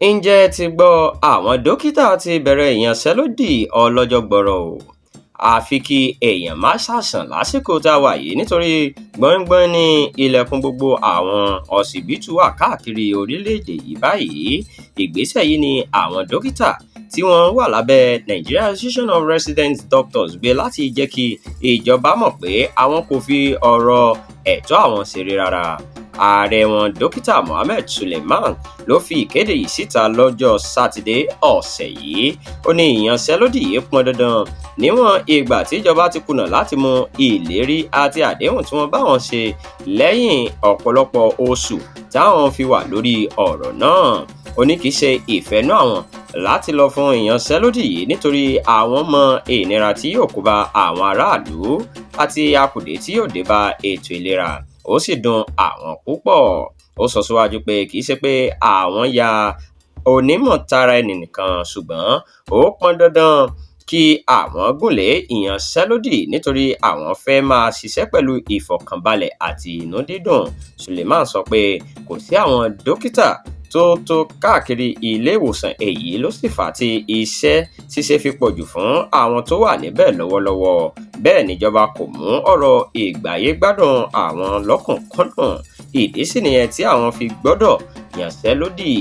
Ǹjẹ́ ti gbọ́ àwọn dókítà ti bẹ̀rẹ̀ ìyanṣẹ́lódì ọlọ́jọ́ gbọọrọ o. Àfi kí èèyàn má ṣàìsàn lásìkò tá a wà yìí nítorí gbọ́ngbọ́n ní ilẹ̀kùn gbogbo àwọn ọsibítù wà káàkiri orílẹ̀-èdè yìí báyìí. Ìgbésẹ̀ yìí ni àwọn dókítà tí wọ́n wà lábẹ́ Nigeria Association of Resident Doctors gbé láti jẹ́ kí ìjọba mọ̀ pé àwọn kò fi ọ̀rọ̀ ẹ̀tọ́ àwọn ṣeré rárá. Ààrẹ wọn Dókítà Mohammed Suleiman ló fi ìkéde yìí síta lọ́jọ́ Sátidé ọ̀sẹ̀ yìí. Ó ní ìyanṣẹ́lódì yìí pọn dandan níwọ̀n ìgbà tí ìjọba ti kùnà láti mú ìlérí àti àdéhùn tí wọ́n bá wọn ṣe lẹ́yìn ọ̀pọ̀lọpọ̀ oṣù táwọn fi wà lórí ọ̀rọ̀ náà. Ó ní kì í ṣe ìfẹ́nú àwọn láti lọ fún ìyanṣẹ́lódì yìí nítorí àwọn mọ ìnira tí yóò kó bá àwọn aráàlú àti akùdé tí yóò dé bá ètò ìlera. Ó sì dùn àwọn púpọ̀. Ó sọ síwájú pé kì í ṣe pé àwọn ya onímọ̀ tara ẹni nìkan ṣùgbọ́n ó pọn dandan kí àwọn gùnlé ìyanṣẹ́lódì nítorí àwọn fẹ́ máa ṣiṣẹ́ pẹ̀lú ìfọ̀kànbalẹ̀ àti inú dídùn. Suleiman sọ pé kò sí àwọn dókítà tó káàkiri ilé ìwòsàn, èyí ló sì fà á tí iṣẹ́ ṣíṣe fi pọ̀jù fún àwọn tó wà níbẹ̀ lọ́wọ́lọ́wọ́. Bẹ́ẹ̀ níjọba kò mú ọ̀rọ̀ ìgbáyégbádùn àwọn lọ́kùnkúndùn. Ìdí sì nìyẹn tí àwọn fi gbọ́dọ̀ yanṣẹ́lódì.